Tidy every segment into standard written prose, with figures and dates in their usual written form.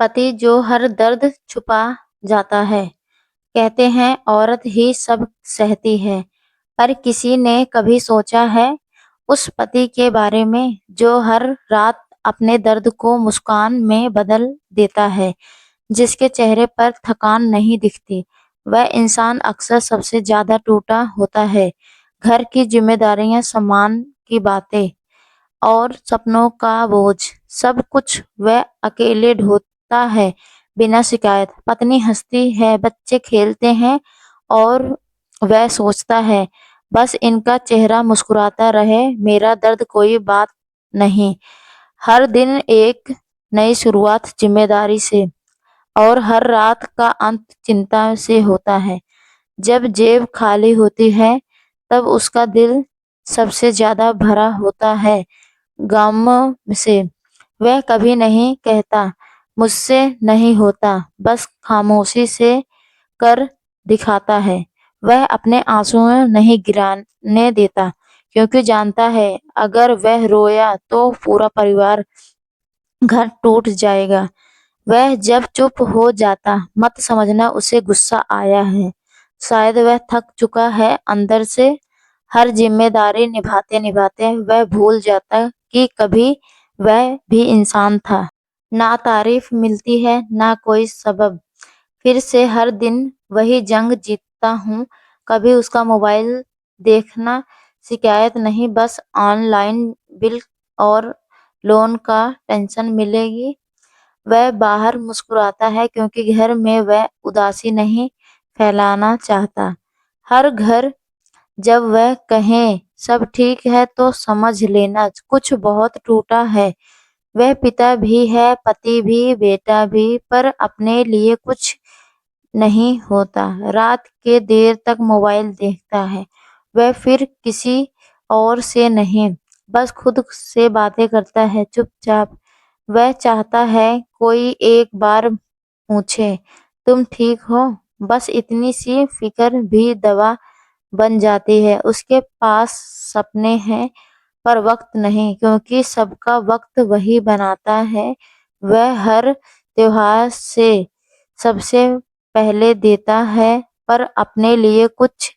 पति जो हर दर्द छुपा जाता है। कहते हैं औरत ही सब सहती है, पर किसी ने कभी सोचा है उस पति के बारे में जो हर रात अपने दर्द को मुस्कान में बदल देता है, जिसके चेहरे पर थकान नहीं दिखती। वह इंसान अक्सर सबसे ज्यादा टूटा होता है। घर की जिम्मेदारियां, सम्मान की बातें और सपनों का बोझ, सब कुछ वह अकेले ढोता है बिना शिकायत। पत्नी हंसती है, बच्चे खेलते हैं और वह सोचता है बस इनका चेहरा मुस्कुराता रहे, मेरा दर्द कोई बात नहीं। हर दिन एक नई शुरुआत जिम्मेदारी से और हर रात का अंत चिंता से होता है। जब जेब खाली होती है तब उसका दिल सबसे ज्यादा भरा होता है गम से। वह कभी नहीं कहता मुझसे नहीं होता, बस खामोशी से कर दिखाता है। वह अपने आंसू नहीं गिराने देता, क्योंकि जानता है अगर वह रोया तो पूरा परिवार, घर टूट जाएगा। वह जब चुप हो जाता मत समझना उसे गुस्सा आया है, शायद वह थक चुका है अंदर से। हर जिम्मेदारी निभाते निभाते वह भूल जाता कि कभी वह भी इंसान था। ना तारीफ मिलती है ना कोई सबब, फिर से हर दिन वही जंग जीतता हूँ। कभी उसका मोबाइल देखना, शिकायत नहीं, बस ऑनलाइन बिल और लोन का टेंशन मिलेगी। वह बाहर मुस्कुराता है क्योंकि घर में वह उदासी नहीं फैलाना चाहता। हर घर जब वह कहे सब ठीक है तो समझ लेना कुछ बहुत टूटा है। वह पिता भी है, पति भी, बेटा भी, पर अपने लिए कुछ नहीं होता। रात के देर तक मोबाइल देखता है। वह फिर किसी और से नहीं, बस खुद से बातें करता है चुपचाप। वह चाहता है कोई एक बार पूछे तुम ठीक हो, बस इतनी सी फिक्र भी दवा बन जाती है। उसके पास सपने हैं पर वक्त नहीं, क्योंकि सबका वक्त वही बनाता है। वह हर त्योहार से सबसे पहले देता है, पर अपने लिए कुछ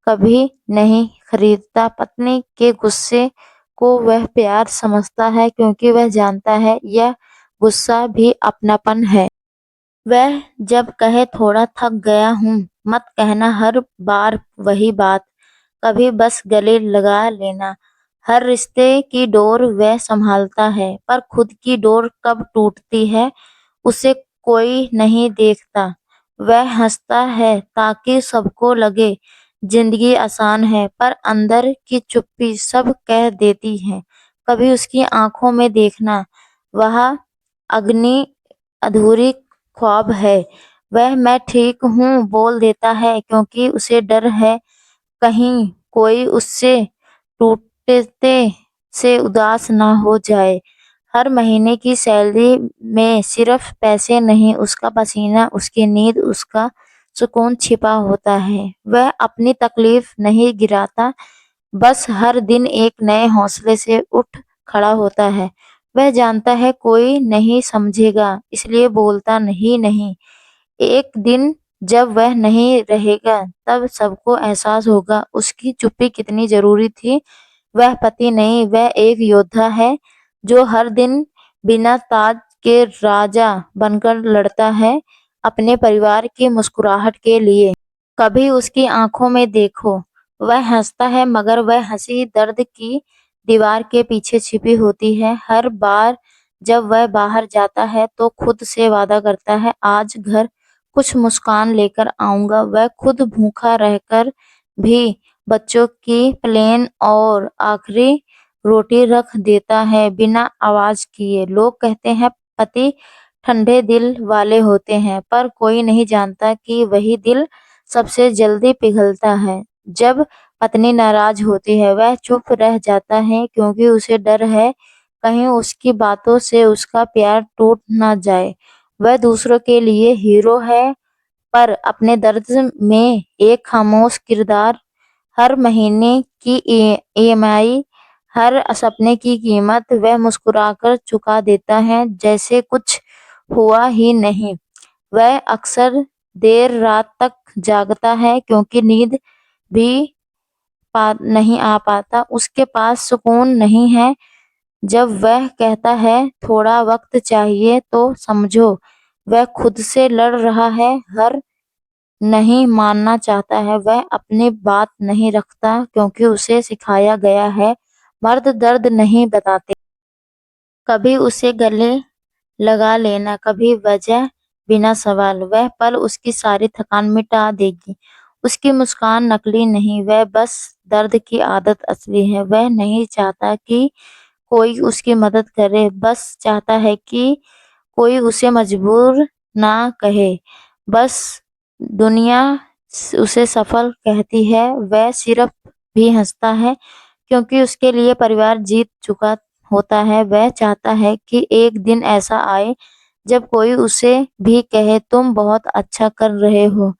कभी नहीं खरीदता। पत्नी के गुस्से को वह प्यार समझता है, क्योंकि वह जानता है यह गुस्सा भी अपनापन है। वह जब कहे थोड़ा थक गया हूँ, मत कहना हर बार वही बात, कभी बस गले लगा लेना। हर रिश्ते की डोर वह संभालता है, पर खुद की डोर कब टूटती है उसे कोई नहीं देखता। वह हंसता है ताकि सबको लगे जिंदगी आसान है, पर अंदर की चुप्पी सब कह देती है। कभी उसकी आंखों में देखना, वह अग्नि अधूरी ख्वाब है। वह मैं ठीक हूँ बोल देता है क्योंकि उसे डर है कहीं कोई उससे टूटते से उदास ना हो जाए। हर महीने की सैलरी में सिर्फ पैसे नहीं, उसका पसीना, उसकी नींद, उसका सुकून छिपा होता है। वह अपनी तकलीफ नहीं गिराता, बस हर दिन एक नए हौसले से उठ खड़ा होता है। वह जानता है कोई नहीं समझेगा, इसलिए बोलता नहीं। एक दिन जब वह नहीं रहेगा तब सबको एहसास होगा उसकी चुप्पी कितनी जरूरी थी। वह पति नहीं, वह एक योद्धा है जो हर दिन बिना ताज के राजा बनकर लड़ता है अपने परिवार की मुस्कुराहट के लिए। कभी उसकी आंखों में देखो, वह हंसता है मगर वह हंसी दर्द की दीवार के पीछे छिपी होती है। हर बार जब वह बाहर जाता है तो खुद से वादा करता है आज घर कुछ मुस्कान लेकर आऊंगा। वह खुद भूखा रहकर भी बच्चों की प्लेन और आखिरी रोटी रख देता है बिना आवाज किए। लोग कहते हैं पति ठंडे दिल वाले होते हैं, पर कोई नहीं जानता कि वही दिल सबसे जल्दी पिघलता है। जब पत्नी नाराज होती है वह चुप रह जाता है, क्योंकि उसे डर है कहीं उसकी बातों से उसका प्यार टूट ना जाए। वह दूसरों के लिए हीरो है, पर अपने दर्द में एक खामोश किरदार। हर महीने की ईएमआई, हर सपने की कीमत वह मुस्कुराकर चुका देता है, जैसे कुछ हुआ ही नहीं। वह अक्सर देर रात तक जागता है क्योंकि नींद भी नहीं आ पाता। उसके पास सुकून नहीं है। जब वह कहता है थोड़ा वक्त चाहिए तो समझो वह खुद से लड़ रहा है। हर नहीं मानना चाहता है। वह अपनी बात नहीं रखता क्योंकि उसे सिखाया गया है मर्द दर्द नहीं बताते। कभी उसे गले लगा लेना, कभी वजह बिना सवाल। वह पल उसकी सारी थकान मिटा देगी। उसकी मुस्कान नकली नहीं, वह बस दर्द की आदत असली है। वह नहीं चाहता कि कोई उसकी मदद करे, बस चाहता है कि कोई उसे मजबूर ना कहे। बस दुनिया उसे सफल कहती है। वह सिर्फ भी हंसता है क्योंकि उसके लिए परिवार जीत चुका होता है। वह चाहता है कि एक दिन ऐसा आए जब कोई उसे भी कहे तुम बहुत अच्छा कर रहे हो।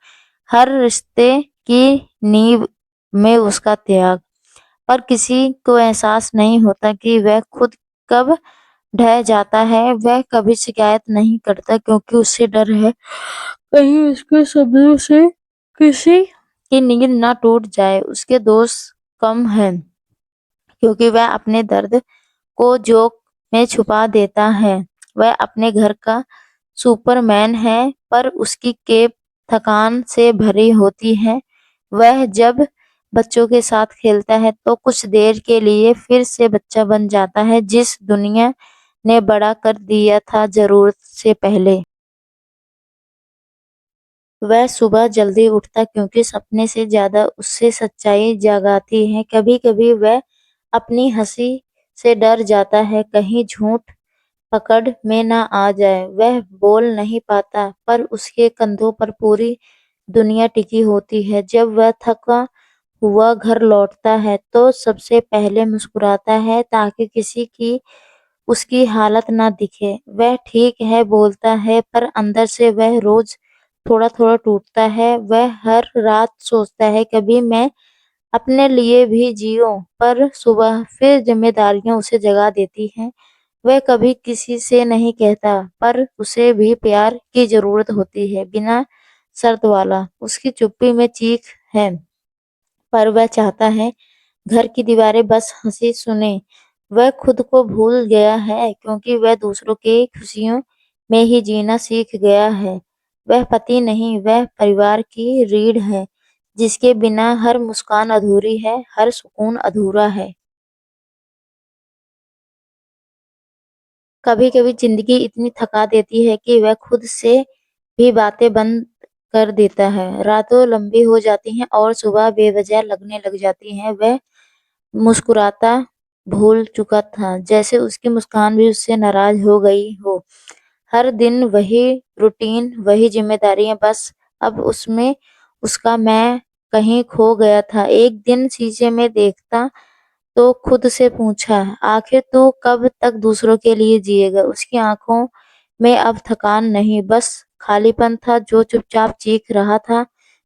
हर रिश्ते की नींव में उसका त्याग। पर किसी को एहसास नहीं होता कि वह खुद कब ढह जाता है। वह कभी शिकायत नहीं करता क्योंकि उसे डर है कहीं उसके शब्दों से किसी की नींद ना टूट जाए। उसके दोस्त कम हैं क्योंकि वह अपने दर्द को जोक में छुपा देता है। वह अपने घर का सुपरमैन है पर उसकी केप थकान से भरी होती है। वह जब बच्चों के साथ खेलता है तो कुछ देर के लिए फिर से बच्चा बन जाता है जिस दुनिया ने बड़ा कर दिया था जरूरत से पहले। वह सुबह जल्दी उठता क्योंकि सपने से ज्यादा उससे सच्चाई जगाती है। कभी कभी वह अपनी हंसी से डर जाता है कहीं झूठ पकड़ में ना आ जाए। वह बोल नहीं पाता पर उसके कंधों पर पूरी दुनिया टिकी होती है। जब वह थका हुआ घर लौटता है तो सबसे पहले मुस्कुराता है ताकि किसी की उसकी हालत ना दिखे। वह ठीक है बोलता है पर अंदर से वह रोज थोड़ा थोड़ा टूटता है। वह हर रात सोचता है कभी मैं अपने लिए भी जियो, पर सुबह फिर जिम्मेदारियां उसे जगा देती हैं। वह कभी किसी से नहीं कहता पर उसे भी प्यार की जरूरत होती है, बिना शर्त वाला। उसकी चुप्पी में चीख है पर वह चाहता है घर की दीवारें बस हंसी सुने। वह खुद को भूल गया है क्योंकि वह दूसरों की खुशियों में ही जीना सीख गया है। वह पति नहीं, वह परिवार की रीढ़ है जिसके बिना हर मुस्कान अधूरी है, हर सुकून अधूरा है। कभी कभी जिंदगी इतनी थका देती है कि वह खुद से भी बातें बंद कर देता है। रातों लंबी हो जाती हैं और सुबह बेवजह लगने लग जाती है। वह मुस्कुराता भूल चुका था, जैसे उसकी मुस्कान भी उससे नाराज हो गई हो। हर दिन वही रूटीन, वही जिम्मेदारियां, बस अब उसमें उसका मैं कहीं खो गया था। एक दिन शीशे में देखता तो खुद से पूछा, आखिर तू कब तक दूसरों के लिए जिएगा? उसकी आंखों में अब थकान नहीं, बस खालीपन था जो चुपचाप चीख रहा था।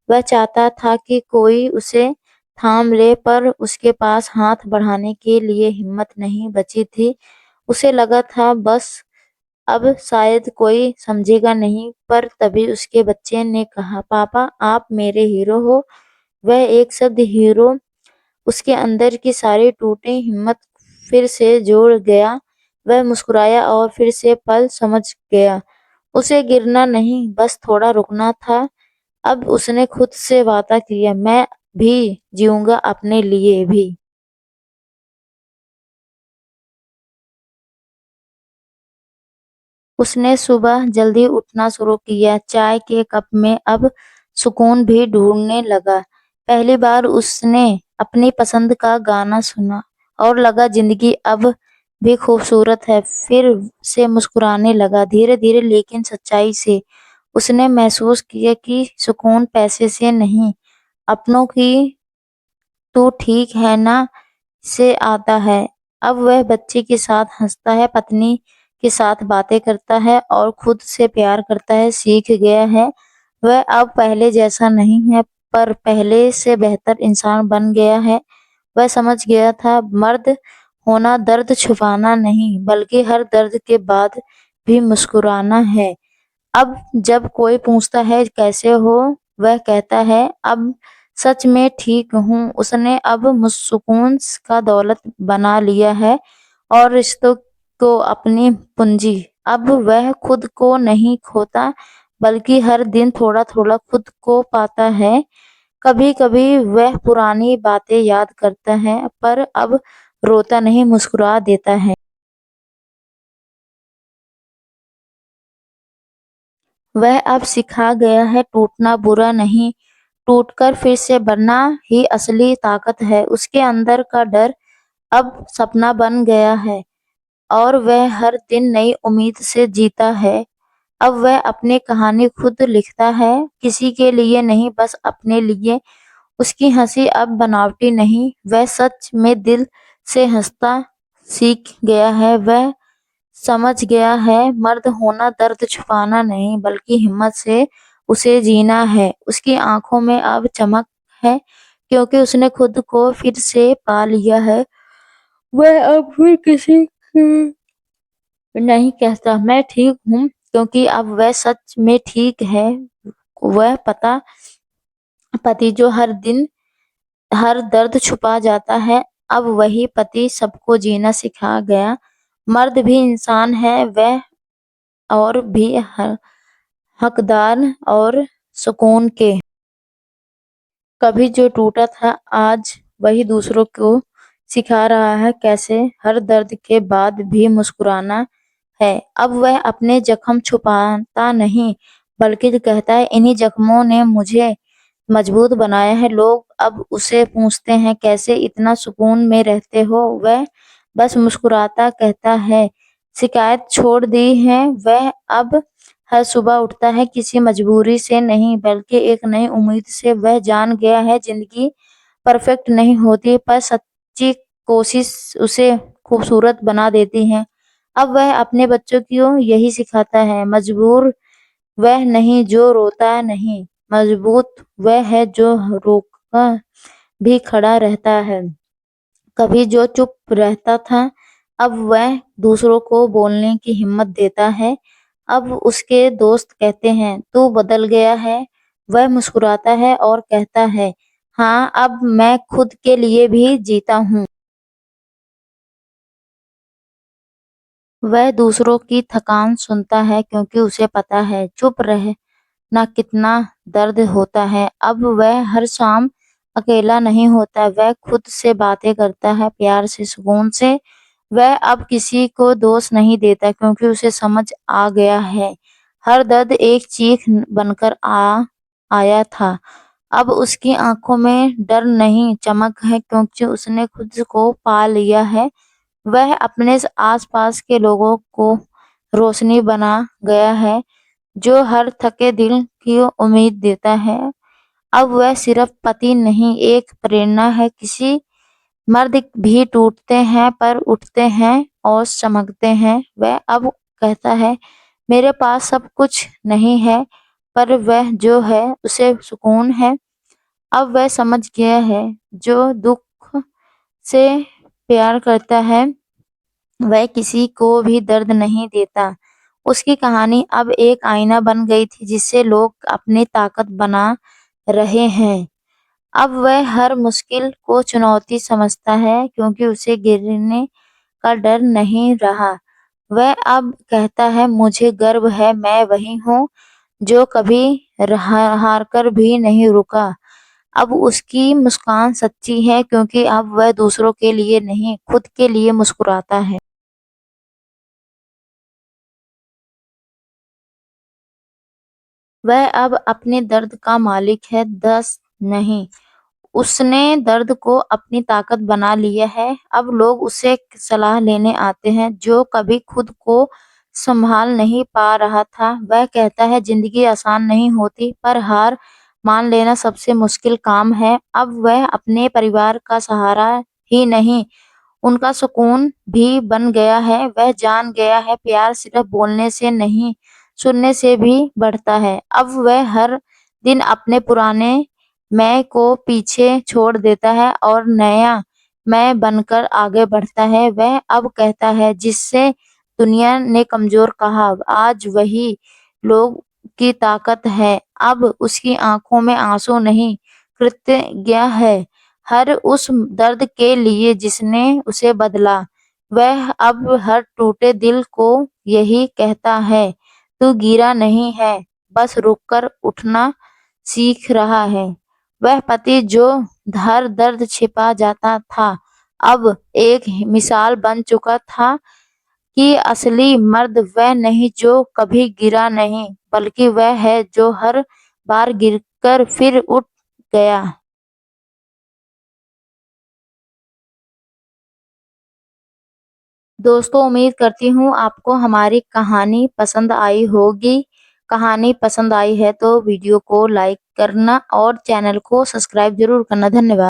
वह चाहता था कि कोई उसे थाम ले पर उसके पास हाथ बढ़ाने के लिए हिम्मत नहीं बची थी। उसे लगा था बस अब शायद कोई समझेगा नहीं, पर तभी उसके बच्चे ने कहा, पापा आप मेरे हीरो हो। वह एक शब्द हीरो उसके अंदर की सारी टूटी हिम्मत फिर से जोड़ गया। वह मुस्कुराया और फिर से पल समझ गया। उसे गिरना नहीं, बस थोड़ा रुकना था। अब उसने खुद से वादा किया, मैं भी जीऊंगा अपने लिए भी। उसने सुबह जल्दी उठना शुरू किया, चाय के कप में अब सुकून भी ढूंढने लगा। पहली बार उसने अपनी पसंद का गाना सुना और लगा जिंदगी अब भी खूबसूरत है। फिर से मुस्कुराने लगा, धीरे धीरे लेकिन सच्चाई से। उसने महसूस किया कि सुकून पैसे से नहीं, अपनों की "तू ठीक है ना" से आता है। अब वह बच्चे के साथ हंसता है, पत्नी के साथ बातें करता है और खुद से प्यार करता है सीख गया है। वह अब पहले जैसा नहीं है पर पहले से बेहतर इंसान बन गया है। वह समझ गया था मर्द होना दर्द छुपाना नहीं, बल्कि हर दर्द के बाद भी मुस्कुराना है। अब जब कोई पूछता है कैसे हो, वह कहता है अब सच में ठीक हूँ। उसने अब सुकून का दौलत बना लिया है और रिश्तों को अपनी पूंजी। अब वह खुद को नहीं खोता, बल्कि हर दिन थोड़ा थोड़ा खुद को पाता है। कभी कभी वह पुरानी बातें याद करता है, पर अब रोता नहीं, मुस्कुरा देता है। वह अब सिखा गया है टूटना बुरा नहीं, टूटकर फिर से बनना ही असली ताकत है। उसके अंदर का डर अब सपना बन गया है और वह हर दिन नई उम्मीद से जीता है। अब वह अपनी कहानी खुद लिखता है, किसी के लिए नहीं, बस अपने लिए। उसकी हंसी अब बनावटी नहीं, वह सच में दिल से हंसता सीख गया है। वह समझ गया है मर्द होना दर्द छुपाना नहीं, बल्कि हिम्मत से उसे जीना है। उसकी आंखों में अब चमक है, क्योंकि उसने खुद को फिर से पा लिया है। वह अब फिर किसी की नहीं कहता मैं ठीक हूँ, क्योंकि अब वह सच में ठीक है। वह पति जो हर दिन हर दर्द छुपा जाता है, अब वही पति सबको जीना सिखा गया। मर्द भी इंसान है, वह और भी हकदार और सुकून के। कभी जो टूटा था, आज वही दूसरों को सिखा रहा है कैसे हर दर्द के बाद भी मुस्कुराना है। अब वह अपने जख्म छुपाता नहीं, बल्कि कहता है इन्हीं जख्मों ने मुझे मजबूत बनाया है। लोग अब उसे पूछते हैं कैसे इतना सुकून में रहते हो, वह बस मुस्कुराता कहता है शिकायत छोड़ दी है। वह अब हर सुबह उठता है किसी मजबूरी से नहीं, बल्कि एक नई उम्मीद से। वह जान गया है जिंदगी परफेक्ट नहीं होती, पर सच्ची कोशिश उसे खूबसूरत बना देती है। अब वह अपने बच्चों को यही सिखाता है, मजबूर वह नहीं जो रोता नहीं, मजबूत वह है जो रोकर भी खड़ा रहता है। कभी जो चुप रहता था, अब वह दूसरों को बोलने की हिम्मत देता है। अब उसके दोस्त कहते हैं तू बदल गया है, वह मुस्कुराता है और कहता है हाँ, अब मैं खुद के लिए भी जीता हूँ। वह दूसरों की थकान सुनता है, क्योंकि उसे पता है चुप रहना कितना दर्द होता है। अब वह हर शाम अकेला नहीं होता, वह खुद से बातें करता है, प्यार से, सुकून से। वह अब किसी को दोष नहीं देता, क्योंकि उसे समझ आ गया है हर दर्द एक चीख बनकर आया था। अब उसकी आंखों में डर नहीं, चमक है, क्योंकि उसने खुद को पा लिया है। वह अपने आसपास के लोगों को रोशनी बना गया है, जो हर थके दिल की उम्मीद देता है। अब वह सिर्फ पति नहीं, एक प्रेरणा है। किसी मर्द भी टूटते हैं, पर उठते हैं और चमकते हैं। वह अब कहता है मेरे पास सब कुछ नहीं है, पर वह जो है उसे सुकून है। अब वह समझ गया है जो दुख से प्यार करता है, वह किसी को भी दर्द नहीं देता। उसकी कहानी अब एक आईना बन गई थी, जिससे लोग अपनी ताकत बना रहे हैं। अब वह हर मुश्किल को चुनौती समझता है, क्योंकि उसे गिरने का डर नहीं रहा। वह अब कहता है मुझे गर्व है, मैं वही हूँ जो कभी हार कर भी नहीं रुका। अब उसकी मुस्कान सच्ची है, क्योंकि अब वह दूसरों के लिए नहीं, खुद के लिए मुस्कुराता है। वह अब अपने दर्द का मालिक है, दस नहीं। उसने दर्द को अपनी ताकत बना लिया है। अब लोग उससे सलाह लेने आते हैं, जो कभी खुद को संभाल नहीं पा रहा था। वह कहता है जिंदगी आसान नहीं होती, पर हार मान लेना सबसे मुश्किल काम है। अब वह अपने परिवार का सहारा ही नहीं, उनका सुकून भी बन गया है। वह जान गया है प्यार सिर्फ बोलने से नहीं, सुनने से भी बढ़ता है। अब वह हर दिन अपने पुराने मैं को पीछे छोड़ देता है और नया मैं बनकर आगे बढ़ता है। वह अब कहता है जिससे दुनिया ने कमजोर कहा, आज वही लोग की ताकत है। अब उसकी आंखों में आंसू नहीं, कृतज्ञ है हर उस दर्द के लिए जिसने उसे बदला। वह अब हर टूटे दिल को यही कहता है, तू गिरा नहीं है, बस रुककर उठना सीख रहा है। वह पति जो हर दर्द छिपा जाता था, अब एक मिसाल बन चुका था कि असली मर्द वह नहीं जो कभी गिरा नहीं, बल्कि वह है जो हर बार गिरकर फिर उठ गया। दोस्तों, उम्मीद करती हूँ आपको हमारी कहानी पसंद आई होगी। कहानी पसंद आई है तो वीडियो को लाइक करना और चैनल को सब्सक्राइब जरूर करना। धन्यवाद।